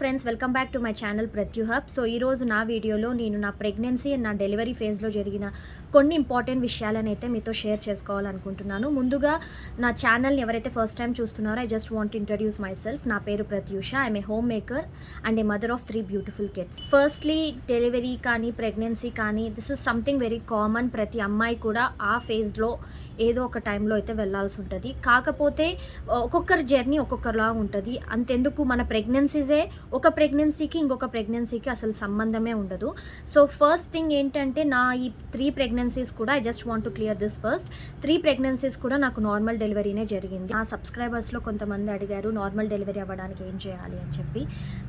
Friends, welcome back to my channel Prathyu hub. So ఈరోజు నా వీడియోలో నేను నా ప్రెగ్నెన్సీ అండ్ నా డెలివరీ ఫేజ్లో జరిగిన కొన్ని ఇంపార్టెంట్ విషయాలను అయితే మీతో షేర్ చేసుకోవాలనుకుంటున్నాను. ముందుగా నా ఛానల్ని ఎవరైతే ఫస్ట్ టైం చూస్తున్నారో I just want introduce myself. నా పేరు Pratyusha. I'm a home maker and a mother of 3 beautiful kids. Firstly, delivery కానీ ప్రెగ్నెన్సీ కానీ this is something very common. ప్రతి అమ్మాయి కూడా ఆ ఫేజ్లో ఏదో ఒక టైంలో అయితే వెళ్ళాల్సి ఉంటుంది. కాకపోతే ఒక్కొక్కరి జర్నీ ఒక్కొక్కరిలా ఉంటుంది. అంతెందుకు, మన ప్రెగ్నెన్సీసే ఒక ప్రెగ్నెన్సీకి ఇంకొక ప్రెగ్నెన్సీకి అసలు సంబంధమే ఉండదు. సో ఫస్ట్ థింగ్ ఏంటంటే, నా ఈ 3 ప్రెగ్నెన్సీస్ కూడా I just want to clear this first. 3 pregnancies కూడా నాకు నార్మల్ డెలివరీనే జరిగింది. నా సబ్స్క్రైబర్స్లో కొంతమంది అడిగారు నార్మల్ డెలివరీ అవ్వడానికి ఏం చేయాలి అని చెప్పి.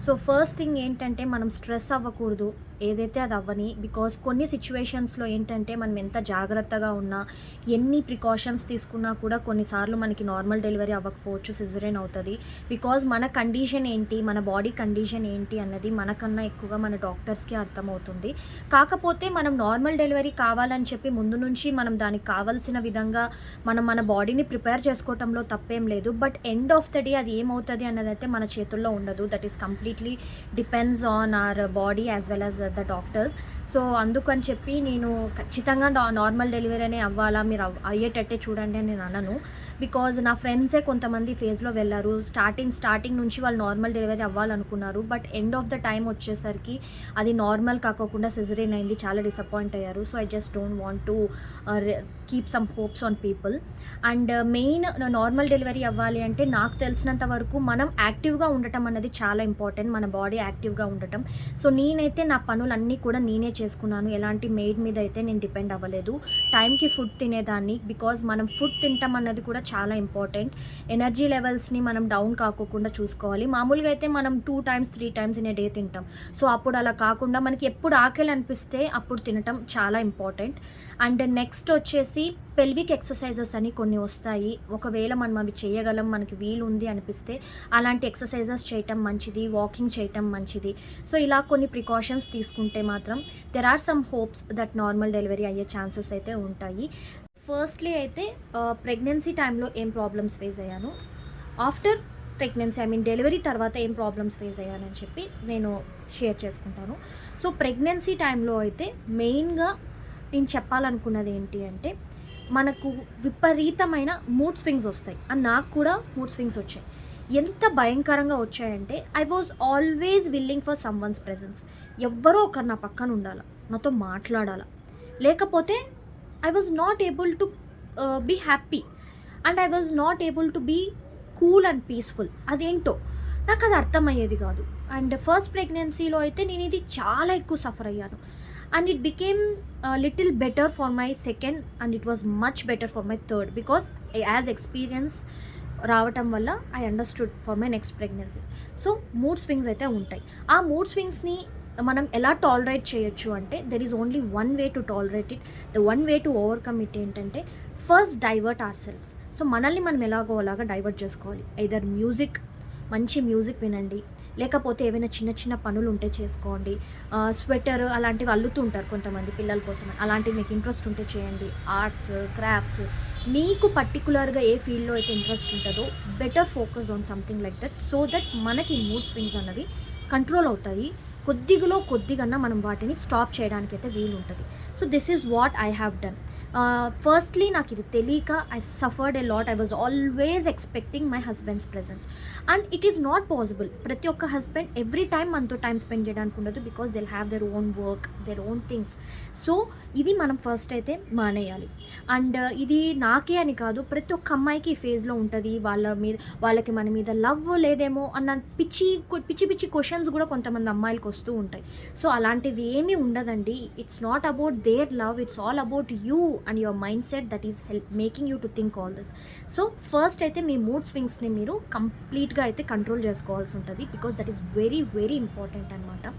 సో ఫస్ట్ థింగ్ ఏంటంటే, మనం స్ట్రెస్ అవ్వకూడదు, ఏదైతే అది అవ్వని. బికాస్ కొన్ని సిచ్యువేషన్స్లో ఏంటంటే, మనం ఎంత జాగ్రత్తగా ఉన్నా, ఎన్ని ప్రికాషన్స్ తీసుకున్నా కూడా కొన్నిసార్లు మనకి నార్మల్ డెలివరీ అవ్వకపోవచ్చు, సిజరేన్ అవుతుంది. బికాజ్ మన కండిషన్ ఏంటి, మన బాడీ కండిషన్ ఏంటి అన్నది మనకన్నా ఎక్కువగా మన డాక్టర్స్కి అర్థమవుతుంది. కాకపోతే మనం నార్మల్ డెలివరీ కావాలని చెప్పి ముందు నుంచి మనం దానికి కావాల్సిన విధంగా మన బాడీని ప్రిపేర్ చేసుకోవటంలో తప్పేం లేదు. But end of the day అది ఏమవుతుంది అన్నదైతే మన చేతుల్లో ఉండదు. That is completely depends on our body as well as the doctors. So అందుకని చెప్పి నేను ఖచ్చితంగా నార్మల్ డెలివరీనే అవ్వాలా, మీరు అయ్యేటట్టే చూడండి అని నేను అనను. బికాజ్ నా ఫ్రెండ్సే కొంతమంది ఫేజ్లో వెళ్ళారు. స్టార్టింగ్ నుంచి వాళ్ళు నార్మల్ డెలివరీ అవ్వాలనుకున్నారు. But end of the time వచ్చేసరికి అది నార్మల్ కాకోకుండా సిజరేన్ అయింది. చాలా డిసప్పాయింట్ అయ్యారు. So I just don't want to keep some hopes on people. And main, normal delivery అవ్వాలి అంటే నాకు తెలిసినంత వరకు మనం యాక్టివ్గా ఉండటం అన్నది చాలా ఇంపార్టెంట్. మన బాడీ యాక్టివ్గా ఉండటం. సో నేనైతే నా పనులన్నీ కూడా నేనే చేసుకున్నాను. ఎలాంటి మెయిడ్ మీద అయితే నేను డిపెండ్ అవ్వలేదు. టైంకి ఫుడ్ తినేదాన్ని. బికాజ్ మనం ఫుడ్ తింటాం అన్నది కూడా చాలా ఇంపార్టెంట్. ఎనర్జీ లెవెల్స్ని మనం డౌన్ కాకోకుండా చూసుకోవాలి. మామూలుగా అయితే మనం 2 times 3 times in a day తింటాం. సో అప్పుడు అలా కాకుండా మనకి ఎప్పుడు ఆకలి అనిపిస్తే అప్పుడు తినటం చాలా ఇంపార్టెంట్. అండ్ నెక్స్ట్ వచ్చేసి పెల్విక్ ఎక్సర్సైజెస్ అని కొన్ని వస్తాయి. ఒకవేళ మనం అవి చేయగలం, మనకి వీలు ఉంది అనిపిస్తే అలాంటి ఎక్సర్సైజెస్ చేయటం మంచిది, వాకింగ్ చేయటం మంచిది. సో ఇలా కొన్ని ప్రికాషన్స్ తీసుకుంటే మాత్రం there are some hopes that normal delivery అయ్యే ఛాన్సెస్ అయితే ఉంటాయి. ఫస్ట్లీ అయితే ప్రెగ్నెన్సీ టైంలో ఏం ప్రాబ్లమ్స్ ఫేస్ అయ్యాను, ఆఫ్టర్ ప్రెగ్నెన్సీ డెలివరీ తర్వాత ఏం ప్రాబ్లమ్స్ ఫేస్ అయ్యానని చెప్పి నేను షేర్ చేసుకుంటాను. సో ప్రెగ్నెన్సీ టైంలో అయితే మెయిన్గా నేను చెప్పాలనుకున్నది ఏంటి అంటే, మనకు విపరీతమైన మూడ్ స్వింగ్స్ వస్తాయి. అండ్ నాకు కూడా మూడ్ స్వింగ్స్ వచ్చాయి. ఎంత భయంకరంగా వచ్చాయంటే, I was always willing for someone's presence. ఎవ్వరో ఒకరు నా పక్కన ఉండాలి, నాతో మాట్లాడాలి. లేకపోతే I was not able to be happy and I was not able to be cool and peaceful. అదేంటో నాకు అది అర్థమయ్యేది కాదు. అండ్ ఫస్ట్ ప్రెగ్నెన్సీలో అయితే నేను ఇది చాలా ఎక్కువ సఫర్ అయ్యాను. And it became little better for my second and it was much better for my third. Because as experience రావటం వల్ల I understood for my next pregnancy. So mood swings అయితే ఉంటాయి. ఆ మూడ్ స్వింగ్స్ని మనం ఎలా టాలరేట్ చేయొచ్చు అంటే, there is only one way to tolerate it. The one way to overcome it ఏంటంటే, first divert ourselves. So మనల్ని మనం ఎలాగో అలాగా డైవర్ట్ చేసుకోవాలి. ఐదర్ మ్యూజిక్, మంచి మ్యూజిక్ వినండి, లేకపోతే ఏవైనా చిన్న చిన్న పనులు ఉంటే చేసుకోండి. స్వెటర్ అలాంటివి అల్లుతూ ఉంటారు కొంతమంది పిల్లల కోసం, అలాంటివి మీకు ఇంట్రెస్ట్ ఉంటే చేయండి. ఆర్ట్స్, క్రాఫ్ట్స్, మీకు పర్టికులర్గా ఏ ఫీల్డ్లో అయితే ఇంట్రెస్ట్ ఉంటుందో better focus on something like that. So that మనకి మూడ్ స్వింగ్స్ అన్నవి కంట్రోల్ అవుతాయి. కొద్దిగా మనం వాటిని స్టాప్ చేయడానికి అయితే వీలు ఉంటుంది. So this is what I have done. Firstly నాకు ఇది తెలియక I suffered a lot. I was always expecting my husband's presence and it is not possible. ప్రతి ఒక్క హస్బెండ్ ఎవ్రీ టైం మనతో టైం స్పెండ్ చేయడానికి ఉండదు. Because they have there own work, there own things. So ఇది మనం first అయితే మానేయాలి. And ఇది నాకే అని కాదు, ప్రతి ఒక్క అమ్మాయికి ఈ ఫేజ్లో ఉంటుంది. వాళ్ళకి మన మీద లవ్ లేదేమో అన్న పిచ్చి క్వశ్చన్స్ కూడా కొంతమంది అమ్మాయిలకు వస్తూ ఉంటాయి. సో అలాంటివి ఏమీ ఉండదండి. It's not about their love, it's all about you and your mind set that is making you to think all this. So first అయితే మీ మూడ్ స్వింగ్స్ని మీరు కంప్లీట్గా అయితే కంట్రోల్ చేసుకోవాల్సి ఉంటుంది. Because that is very very important అనమాట.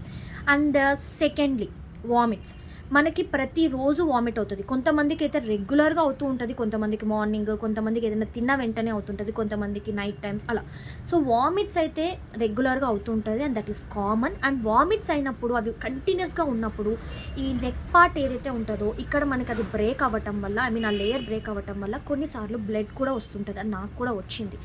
And secondly, vomits. మనకి ప్రతిరోజు vomit అవుతది. కొంతమందికైతే రెగ్యులర్‌గా అవుతూ ఉంటది. కొంతమందికి మార్నింగ్, కొంతమందికి ఏదైనా తిన్న వెంటనే అవుతుంటది. కొంతమందికి నైట్ టైమ్స్ అలా. సో, వామిట్స్ అయితే రెగ్యులర్‌గా అవుతూ ఉంటది. And that is common. And vomits అయినప్పుడు అవి కంటిన్యూయస్‌గా ఉన్నప్పుడు ఈ నెక్ పార్ట్ ఏదైతే ఉంటదో ఇక్కడ మనకి అది బ్రేక్ అవ్వటం వల్ల ఆ లేయర్ బ్రేక్ అవ్వటం వల్ల కొన్నిసార్లు బ్లడ్ కూడా వస్తుంటది. అది నాకు కూడా వచ్చింది.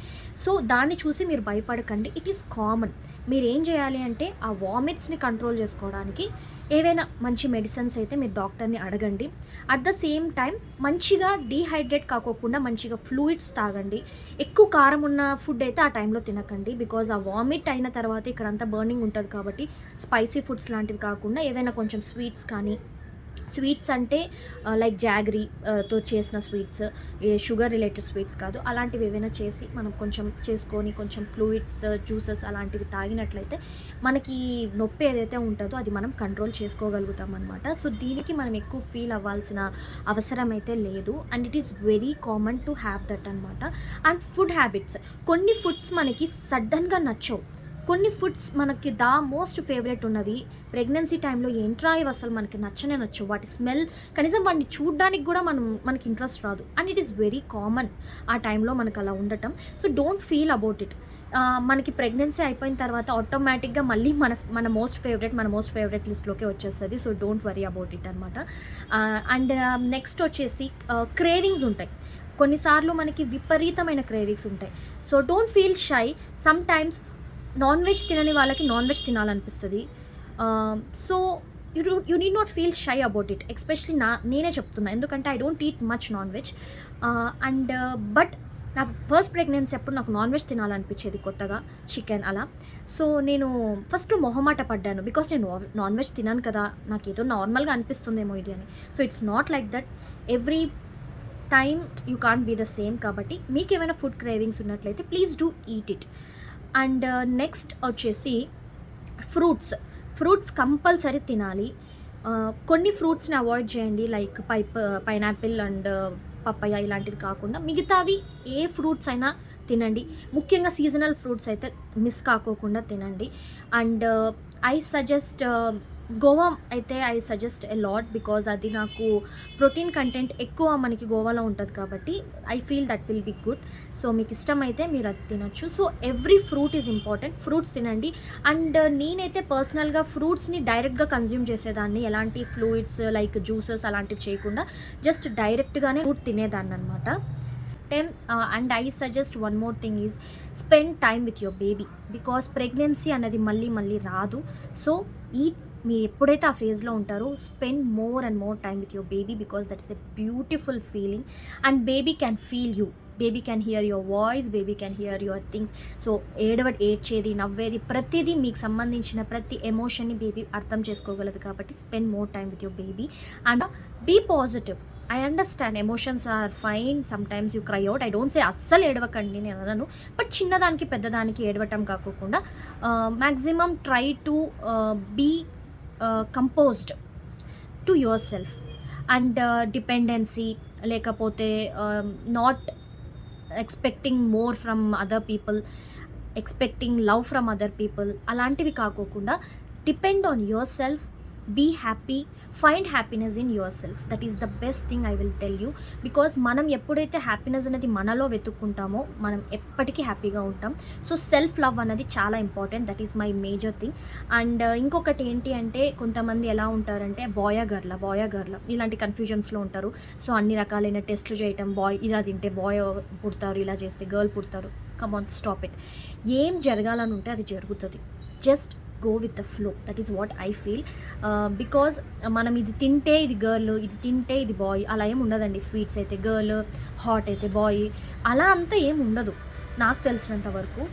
సో, దాన్ని చూసి మీరు భయపడకండి. It is common. మీరేం చేయాలి అంటే ఆ వామిట్స్‌ని కంట్రోల్ చేసుకోవడానికి ఏవైనా మంచి మెడిసిన్స్ అయితే మీరు డాక్టర్ని అడగండి. అట్ ద సేమ్ టైం మంచిగా డీహైడ్రేట్ కాకోకుండా మంచిగా ఫ్లూయిడ్స్ తాగండి. ఎక్కువ కారం ఉన్న ఫుడ్ అయితే ఆ టైంలో తినకండి. బికాజ్ ఆ వామిట్ అయిన తర్వాత ఇక్కడంతా బర్నింగ్ ఉంటది కాబట్టి స్పైసీ ఫుడ్స్ లాంటివి కాకుండా ఏవైనా కొంచెం స్వీట్స్ కానీ, స్వీట్స్ అంటే లైక్ జాగరీ తో చేసిన స్వీట్స్, ఏ షుగర్ రిలేటెడ్ స్వీట్స్ కాదు. అలాంటివి ఏవైనా చేసి మనం కొంచెం చేసుకొని కొంచెం ఫ్లూయిడ్స్, జ్యూసెస్ అలాంటివి తాగినట్లయితే మనకి నొప్పి ఏదైతే ఉంటుందో అది మనం కంట్రోల్ చేసుకోగలుగుతాం అనమాట. సో, దీనికి మనం ఎక్కువ ఫీల్ అవ్వాల్సిన అవసరం అయితే లేదు. And it is very common to have that అనమాట. అండ్ ఫుడ్ హ్యాబిట్స్, కొన్ని ఫుడ్స్ మనకి సడన్గా నచ్చవు. కొన్ని ఫుడ్స్ మనకి మోస్ట్ ఫేవరెట్ ఉన్నవి ప్రెగ్నెన్సీ టైంలో ఏంట్రా ఇవి అసలు మనకి నచ్చనే నచ్చవు. వాటి స్మెల్ కనీసం వాటిని చూడడానికి కూడా మనకి ఇంట్రెస్ట్ రాదు. And it is very common ఆ టైంలో మనకు అలా ఉండటం. So, don't feel about it. మనకి ప్రెగ్నెన్సీ అయిపోయిన తర్వాత ఆటోమేటిక్గా మళ్ళీ మన మోస్ట్ ఫేవరెట్ లిస్ట్లోకి వచ్చేస్తుంది. So, don't worry about it అనమాట. అండ్ నెక్స్ట్ వచ్చేసి క్రేవింగ్స్ ఉంటాయి. కొన్నిసార్లు మనకి విపరీతమైన క్రేవింగ్స్ ఉంటాయి. So, don't feel shy. Some times non veg తినని వాళ్ళకి నాన్ వెజ్ తినాలనిపిస్తుంది. So, you need not feel shy about it. Especially నేనే చెప్తున్నా, ఎందుకంటే I don't eat much non veg. And but నా ఫస్ట్ ప్రెగ్నెన్సీ అప్పుడు నాకు నాన్ వెజ్ తినాలనిపించేది కొత్తగా, చికెన్ అలా. సో, నేను ఫస్ట్ మొహమాట పడ్డాను. బికాస్ నేను నాన్ వెజ్ తినాను కదా, నాకు ఏదో నార్మల్గా అనిపిస్తుందేమో ఇది అని. So, it's not like that. Every time you can't be the same. కాబట్టి మీకు ఏమైనా ఫుడ్ క్రేవింగ్స్ ఉన్నట్లయితే please do eat it. And next వచ్చేసి ఫ్రూట్స్ కంపల్సరీ తినాలి. కొన్ని ఫ్రూట్స్ని అవాయిడ్ చేయండి, లైక్ పైనాపిల్ అండ్ పప్పయ్య ఇలాంటివి కాకుండా మిగతావి ఏ ఫ్రూట్స్ అయినా తినండి. ముఖ్యంగా సీజనల్ ఫ్రూట్స్ అయితే మిస్ కాకోకుండా తినండి. అండ్ ఐ సజెస్ట్ గోవా అయితే I suggest a lot, because అది నాకు ప్రోటీన్ కంటెంట్ ఎక్కువ మనకి గోవాలో ఉంటుంది కాబట్టి I feel that will be good. So, మీకు ఇష్టమైతే మీరు అది తినొచ్చు. So, every fruit is important. Fruits తినండి. అండ్ నేనైతే పర్సనల్గా ఫ్రూట్స్ని డైరెక్ట్గా కన్జ్యూమ్ చేసేదాన్ని. ఎలాంటి ఫ్లూయిడ్స్ లైక్ జ్యూసెస్ అలాంటివి చేయకుండా జస్ట్ డైరెక్ట్గానే ఫ్రూట్ తినేదాన్ని అనమాట. And I suggest one more thing is spend time with your baby. Because pregnancy అనేది మళ్ళీ రాదు. సో, మీరు ఎప్పుడైతే ఆ ఫేజ్లో ఉంటారో spend more and more time with your baby, because that is a beautiful feeling. And baby can feel you, baby can hear your voice, baby can hear your things. So, ఏడ్చేది, నవ్వేది, ప్రతిదీ మీకు సంబంధించిన ప్రతి ఎమోషన్ని బేబీ అర్థం చేసుకోగలదు. కాబట్టి spend more time with your baby and be positive. I understand emotions are fine, sometimes you cry out. I don't say అస్సలు ఏడవకండి నేను అనను. బట్ చిన్నదానికి పెద్దదానికి ఏడవటం కాకోకుండా maximum try to be composed to yourself. And dependency లేకపోతే not expecting more from other people, expecting love from other people అలాంటివి కాకోకుండా depend on yourself. Be happy, find happiness in yourself. That is the best thing I will tell you. Because మనం ఎప్పుడైతే happiness అనేది మనలో వెతుక్కుంటామో మనం ఎప్పటికీ హ్యాపీగా ఉంటాం. సో, సెల్ఫ్ లవ్ అనేది చాలా important. That is my major thing. And ఇంకొకటి ఏంటి అంటే కొంతమంది ఎలా ఉంటారంటే బాయ్ గర్ల్ ఇలాంటి కన్ఫ్యూజన్స్లో ఉంటారు. సో, అన్ని రకాలైన టెస్ట్లు చేయటం, ఇలా తింటే బాయ్ పుడతారు, ఇలా చేస్తే గర్ల్ పుడతారు. Come on, stop it. ఏం జరగాలని ఉంటే అది జరుగుతుంది. Just go with the flow. That is what I feel. Because మనం ఇది తింటే ఇది గర్ల్, ఇది తింటే ఇది బాయ్ అలా ఏమి ఉండదండి. స్వీట్స్ అయితే గర్ల్, హాట్ అయితే బాయ్, అలా అంతా ఏమి ఉండదు నాకు తెలిసినంత వరకు.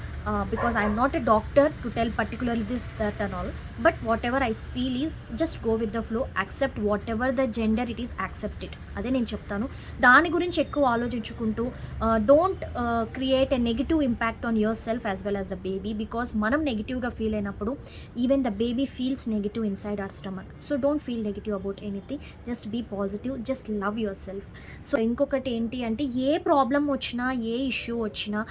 Because I'm not a doctor to tell particularly this that and all. But what ever I feel is just go with the flow. Accept what ever the gender it is, accept it. అదే నేను చెప్తాను. దాని గురించి ఎక్కువ ఆలోచించుకుంటూ don't create a negative impact on your self as well as the baby. Because మనం నెగిటివ్గా feel అయినప్పుడు even the baby feels negative inside our stomach. So, don't feel negative about anything. Just be positive, just love yourself. So, ఇంకొకటి ఏంటి అంటే ఏ problem వచ్చినా, ఏ issue వచ్చినా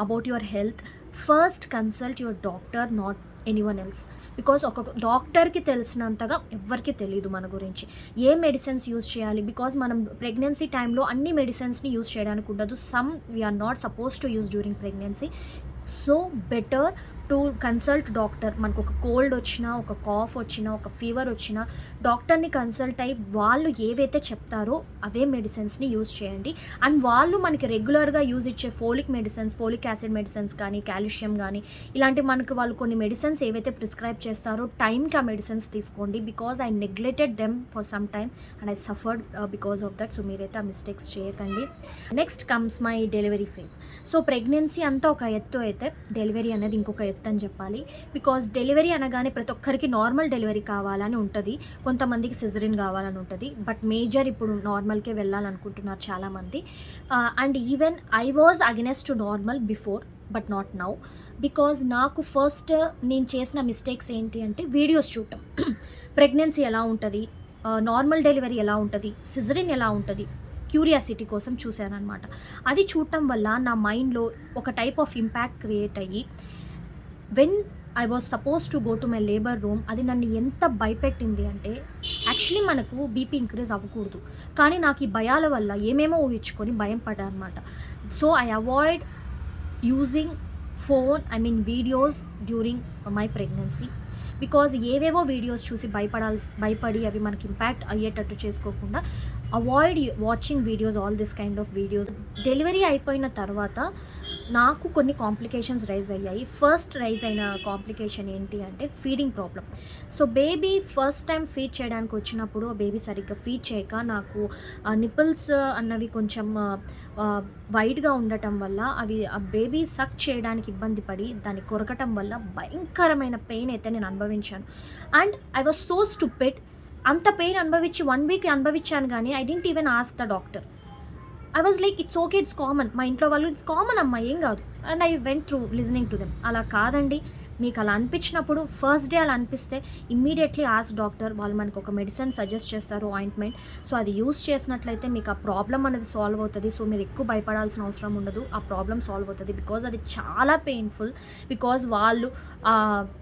about your health, first consult your doctor, not anyone else. Because ఒక డాక్టర్కి తెలిసినంతగా ఎవ్వరికి తెలియదు మన గురించి. ఏ మెడిసిన్స్ యూజ్ చేయాలి, బికాజ్ మనం ప్రెగ్నెన్సీ టైంలో అన్ని మెడిసిన్స్ని యూజ్ చేయడానికి ఉండదు. Some we're not suppose to use during pregnancy. So better to consult doctor. మనకు ఒక కోల్డ్ వచ్చినా, ఒక కాఫ్ వచ్చినా, ఒక ఫీవర్ వచ్చినా డాక్టర్ని కన్సల్ట్ అయ్యి వాళ్ళు ఏవైతే చెప్తారో అవే మెడిసిన్స్ని యూజ్ చేయండి. అండ్ వాళ్ళు మనకి రెగ్యులర్గా యూజ్ ఇచ్చే folic medicines, folic acid medicines కానీ, కాల్షియం కానీ, ఇలాంటి మనకు వాళ్ళు కొన్ని మెడిసిన్స్ ఏవైతే ప్రిస్క్రైబ్ చేస్తారో టైంకి ఆ మెడిసిన్స్ తీసుకోండి. Because I neglected them for some time and I suffered because of that. So మీరైతే ఆ మిస్టేక్స్ చేయకండి. Next comes my delivery phase. So pregnancy అంతా ఒక ఎత్తు అయితే డెలివరీ అనేది ఇంకొక ఎత్తు అని చెప్పాలి. బికాజ్ డెలివరీ అనగానే ప్రతి ఒక్కరికి నార్మల్ డెలివరీ కావాలని ఉంటుంది, కొంతమందికి సిజరిన్ కావాలని ఉంటుంది. బట్ మేజర్ ఇప్పుడు నార్మల్కే వెళ్ళాలనుకుంటున్నారు చాలామంది. And even I was against to normal before but not now. Because నాకు ఫస్ట్ నేను చేసిన మిస్టేక్స్ ఏంటి అంటే వీడియోస్ చూడటం. ప్రెగ్నెన్సీ ఎలా ఉంటుంది, నార్మల్ డెలివరీ ఎలా ఉంటుంది, సిజరిన్ ఎలా ఉంటుంది, క్యూరియాసిటీ కోసం చూశాను అనమాట. అది చూడటం వల్ల నా మైండ్లో ఒక టైప్ ఆఫ్ ఇంపాక్ట్ క్రియేట్ అయ్యి when I was suppose to go to my labour room, అది నన్ను ఎంత భయపెట్టింది అంటే యాక్చువల్లీ మనకు బీపీ ఇంక్రీజ్ అవ్వకూడదు, కానీ నాకు ఈ భయాల వల్ల ఏమేమో ఊహించుకొని భయం పడ్డా అనమాట. So I avoid using phone videos during my pregnancy. Because ఏవేవో వీడియోస్ చూసి భయపడి అవి మనకి ఇంపాక్ట్ అయ్యేటట్టు చేసుకోకుండా avoid watching videos, all this kind of videos. Delivery అయిపోయిన తర్వాత నాకు కొన్ని కాంప్లికేషన్స్ రైజ్ అయ్యాయి. ఫస్ట్ రైజ్ అయిన కాంప్లికేషన్ ఏంటి అంటే feeding problem. So baby first time feed చేయడానికి వచ్చినప్పుడు ఆ బేబీ సరిగ్గా ఫీడ్ చేయక నాకు నిపుల్స్ అన్నవి కొంచెం వైడ్గా ఉండటం వల్ల అవి ఆ బేబీ సక్ చేయడానికి ఇబ్బంది పడి దాన్ని కొరకటం వల్ల భయంకరమైన పెయిన్ అయితే నేను అనుభవించాను. And I was so stupid. అంత పెయిన్ అనుభవించి 1 వీక్ అనుభవించాను కానీ I didn't even ask the doctor. I was like it's okay, it's common. మా ఇంట్లో వాళ్ళు ఇట్స్ కామన్ అమ్మా, ఏం కాదు. And I went through listening to them. అలా కాదండి, మీకు అలా అనిపించినప్పుడు ఫస్ట్ డే అలా అనిపిస్తే ఇమ్మీడియట్లీ ఆస్క్ డాక్టర్. వాళ్ళు మనకు ఒక మెడిసిన్ సజెస్ట్ చేస్తారు, ఆయింట్మెంట్. సో అది యూస్ చేసినట్లయితే మీకు ఆ ప్రాబ్లం అనేది సాల్వ్ అవుతుంది. సో మీరు ఎక్కువ భయపడాల్సిన అవసరం ఉండదు, ఆ ప్రాబ్లం సాల్వ్ అవుతుంది. బికాజ్ అది చాలా పెయిన్ఫుల్. బికాజ్ వాళ్ళు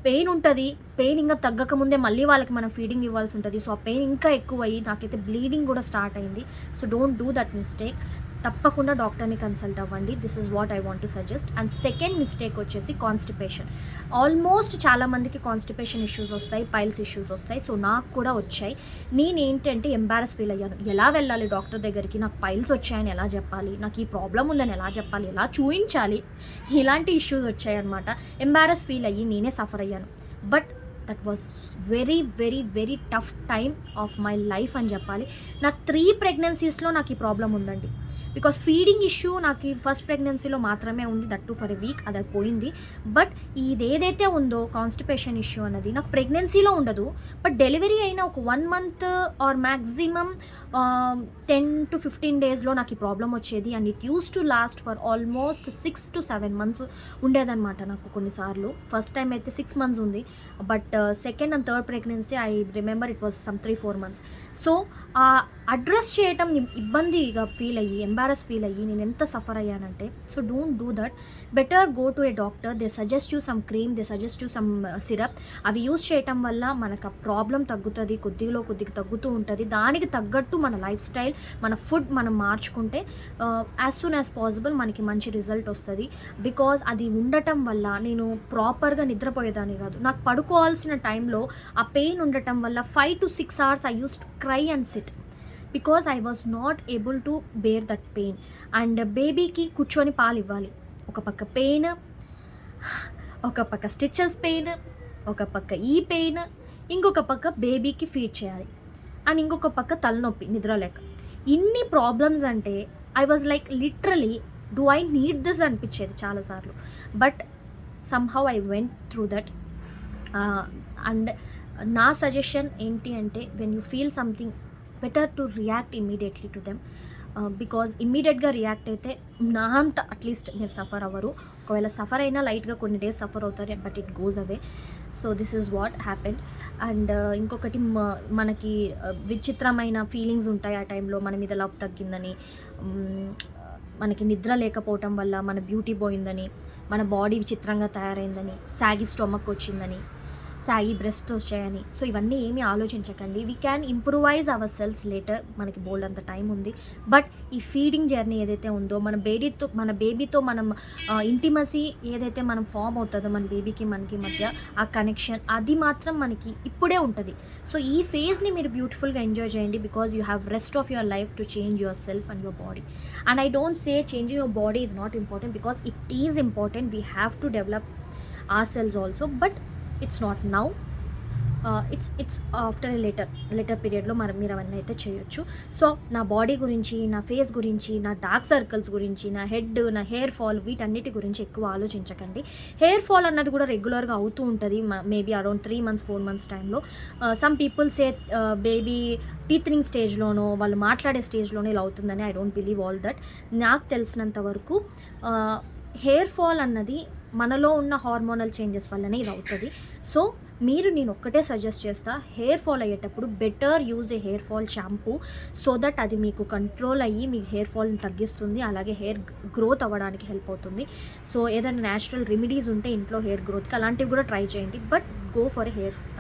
పెయిన్ ఉంటుంది, పెయిన్ ఇంకా తగ్గకముందే మళ్ళీ వాళ్ళకి మనం ఫీడింగ్ ఇవ్వాల్సి ఉంటుంది. సో ఆ పెయిన్ ఇంకా ఎక్కువ అయ్యి నాకైతే బ్లీడింగ్ కూడా స్టార్ట్ అయింది. So don't do that mistake. తప్పకుండా డాక్టర్ని కన్సల్ట్ అవ్వండి. This is what I want to suggest. And second mistake వచ్చేసి కాన్స్టిపేషన్. ఆల్మోస్ట్ చాలామందికి కాన్స్టిపేషన్ ఇష్యూస్ వస్తాయి, పైల్స్ ఇష్యూస్ వస్తాయి. సో నాకు కూడా వచ్చాయి. నేనేంటంటే ఎంబారస్ ఫీల్ అయ్యాను. ఎలా వెళ్ళాలి డాక్టర్ దగ్గరికి, నాకు పైల్స్ వచ్చాయని ఎలా చెప్పాలి, నాకు ఈ ప్రాబ్లం ఉందని ఎలా చెప్పాలి, ఎలా చూయించాలి, ఇలాంటి ఇష్యూస్ వచ్చాయన్నమాట. ఎంబారస్ ఫీల్ అయ్యి నేనే సఫర్ అయ్యాను. But that was very very very tough time of my life అని చెప్పాలి. నా 3 ప్రెగ్నెన్సీస్లో నాకు ఈ ప్రాబ్లం ఉందండి. బికాస్ ఫీడింగ్ ఇష్యూ నాకు ఈ ఫస్ట్ ప్రెగ్నెన్సీలో మాత్రమే ఉంది, that to for a week, అది పోయింది. బట్ ఇదేదైతే ఉందో కాన్స్టిపేషన్ ఇష్యూ అన్నది నాకు ప్రెగ్నెన్సీలో ఉండదు. బట్ డెలివరీ అయిన ఒక 1 మంత్ ఆర్ మ్యాక్సిమం 10 to 15 డేస్లో నాకు ఈ ప్రాబ్లం వచ్చేది. And it use to last for almost 6 to 7 months ఉండేదన్నమాట నాకు కొన్నిసార్లు. ఫస్ట్ టైం అయితే 6 months ఉంది. But second and third pregnancy I remember it was some 3-4 months. So address చేయటం ఇబ్బందిగా ఫీల్ అయ్యి, ఎంబారస్ ఫీల్ అయ్యి నేను ఎంత సఫర్ అయ్యానంటే. So don't do that. Better go to a doctor. They suggest you some cream, they suggest you some syrup. అవి use చేయటం వల్ల మనకు ఆ ప్రాబ్లం తగ్గుతుంది, కొద్దిగా తగ్గుతూ ఉంటుంది. దానికి తగ్గట్టు మన లైఫ్ స్టైల్, మన ఫుడ్ మనం మార్చుకుంటే యాజ్ సూన్ యాజ్ పాసిబుల్ మనకి మంచి రిజల్ట్ వస్తుంది. బికాజ్ అది ఉండటం వల్ల నేను ప్రాపర్గా నిద్రపోయేదాన్ని కాదు. నాకు పడుకోవాల్సిన టైంలో ఆ పెయిన్ ఉండటం వల్ల 5 to 6 hours I use to cry and sit because I was not able to bear that pain. And బేబీకి కూర్చొని పాలు ఇవ్వాలి. ఒక పక్క పెయిన్, ఒక పక్క స్టిచెస్ పెయిన్, ఒక పక్క ఈ పెయిన్, ఇంకొక పక్క బేబీకి ఫీడ్ చేయాలి, అండ్ ఇంకొక పక్క తలనొప్పి, నిద్రలేక. ఇన్ని ప్రాబ్లమ్స్ అంటే I was like literally do I need this అనిపించేది చాలాసార్లు. But somehow I went through that. And నా సజెషన్ ఏంటి అంటే when you feel something better to react immediately to them. Because ఇమ్మీడియట్గా రియాక్ట్ అయితే నా అంత అట్లీస్ట్ మీరు సఫర్ అవ్వరు. ఒకవేళ సఫర్ అయినా లైట్గా కొన్ని డేస్ సఫర్ అవుతారు, but it goes away. So this is what happened. And ఇంకొకటి మనకి విచిత్రమైన ఫీలింగ్స్ ఉంటాయి ఆ టైంలో. మన మీద లవ్ తగ్గిందని, మనకి నిద్ర లేకపోవటం వల్ల మన బ్యూటీ పోయిందని, మన బాడీ విచిత్రంగా తయారైందని, సాగి స్టొమక్ వచ్చిందని, సాగి బ్రెస్ట్ వచ్చాయని. సో ఇవన్నీ ఏమీ ఆలోచించకండి. We can improvise ourselves later, మనకి బోల్డ్ అంత టైం ఉంది. బట్ ఈ ఫీడింగ్ జర్నీ ఏదైతే ఉందో, మన బేబీతో మనం ఇంటిమసీ ఏదైతే మనం ఫామ్ అవుతుందో మన బేబీకి మనకి మధ్య ఆ కనెక్షన్, అది మాత్రం మనకి ఇప్పుడే ఉంటుంది. సో ఈ ఫేజ్ని మీరు బ్యూటిఫుల్గా ఎంజాయ్ చేయండి, because you have rest of your life to change yourself and your body. And I don't say changing your body is not important, because it is important. We have to develop ourselves also, but it's not now. It's after later పీరియడ్లో మీరు అవన్నీ అయితే చేయొచ్చు. So నా body గురించి, నా face గురించి, నా డార్క్ సర్కిల్స్ గురించి, నా హెడ్, నా హెయిర్ ఫాల్, వీటన్నిటి గురించి ఎక్కువ ఆలోచించకండి. హెయిర్ ఫాల్ అన్నది కూడా రెగ్యులర్గా అవుతూ ఉంటుంది, మేబీ అరౌండ్ 3 months 4 months టైంలో. సమ్ పీపుల్ సే బేబీ టీత్నింగ్ స్టేజ్లోనో, వాళ్ళు మాట్లాడే స్టేజ్లోనే ఇలా అవుతుందని. I don't believe all that. నాకు తెలిసినంత వరకు హెయిర్ ఫాల్ అన్నది మనలో ఉన్న హార్మోనల్ చేంజెస్ వల్లనే ఇది అవుతుంది. సో నేను ఒక్కటే సజెస్ట్ చేస్తా, హెయిర్ ఫాల్ అయ్యేటప్పుడు better use a hair fall shampoo, so that అది మీకు కంట్రోల్ అయ్యి మీ హెయిర్ ఫాల్ని తగ్గిస్తుంది, అలాగే హెయిర్ గ్రోత్ అవ్వడానికి హెల్ప్ అవుతుంది. సో ఏదైనా న్యాచురల్ రెమెడీస్ ఉంటే ఇంట్లో హెయిర్ గ్రోత్కి అలాంటివి కూడా ట్రై చేయండి. But go for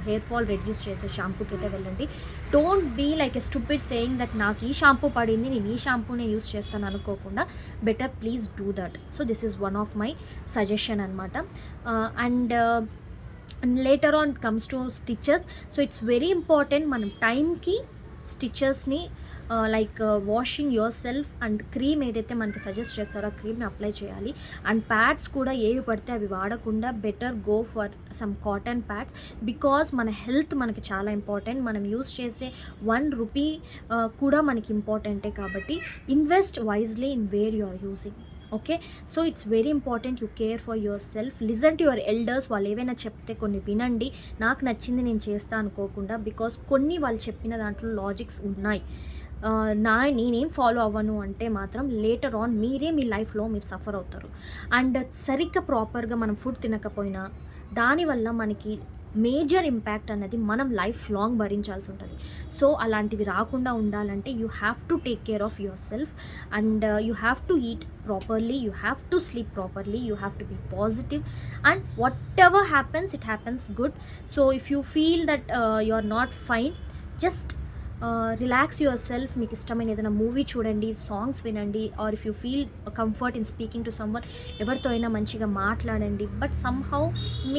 hair fall reduce చేసే షాంపూకి అయితే వెళ్ళండి. Don't be like a stupid saying that నాకు ఈ షాంపూ పడింది, నేను ఈ షాంపూనే యూస్ చేస్తాను అనుకోకుండా, better please do that. So this is one of my suggestion అనమాట. And later on comes to stitches. So it's very important మనం టైంకి స్టిచెస్ని like washing yourself and cream ఏదైతే మనకి సజెస్ట్ చేస్తారో ఆ క్రీమ్ని అప్లై చేయాలి. అండ్ ప్యాడ్స్ కూడా ఏవి పడితే అవి వాడకుండా better go for some cotton pods, because మన హెల్త్ మనకి చాలా ఇంపార్టెంట్. మనం యూస్ చేసే 1 రూపీ కూడా మనకి ఇంపార్టెంటే, కాబట్టి invest wisely in where you are using. Okay, so it's very important you care for yourself. Listen to your elders. వాళ్ళు ఏవైనా చెప్తే కొన్ని వినండి, నాకు నచ్చింది నేను చేస్తా అనుకోకుండా, బికాస్ కొన్ని వాళ్ళు చెప్పిన దాంట్లో లాజిక్స్ ఉన్నాయి. నేనేం ఫాలో అవ్వను అంటే మాత్రం లేటర్ ఆన్ మీరే మీ లైఫ్లో మీరు సఫర్ అవుతారు. అండ్ సరిగ్గా ప్రాపర్గా మనం ఫుడ్ తినకపోయినా దానివల్ల మనకి మేజర్ ఇంపాక్ట్ అన్నది మనం లైఫ్ లాంగ్ భరించాల్సి ఉంటుంది. సో అలాంటివి రాకుండా ఉండాలంటే you have to take care of yourself and you have to eat properly, you have to sleep properly, you have to be positive, and whatever happens it happens good. So if you feel that you are not fine, just relax yourself. మీకు ఇష్టమైన ఏదైనా movie చూడండి, songs వినండి, or if you feel comfort in speaking to someone, ఎవరితో అయినా మంచిగా మాట్లాడండి. But somehow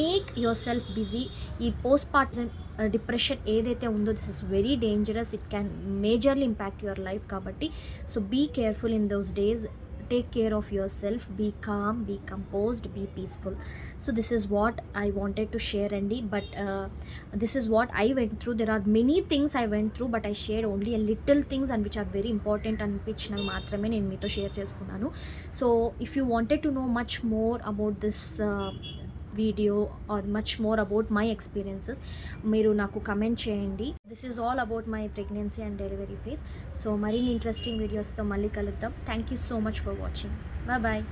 make yourself busy. ఈ పోస్ట్ పార్టమ్ డిప్రెషన్ ఏదైతే ఉందో, this is very dangerous. It can majorly impact your life. కాబట్టి so be careful in those days. Take care of yourself, be calm, be composed, be peaceful. So this is what I wanted to share, Andy, but this is what I went through. There are many things I went through, but I shared only a little things and which are very important and which na maatrame nenu meeto share cheskunnanu. So if you wanted to know much more about this video or much more about my experiences, మీరు నాకు comment చేయండి. This is all about my pregnancy and delivery phase. So మరిన్ని interesting వీడియోస్తో మళ్ళీ కలుద్దాం. Thank you so much for watching. Bye.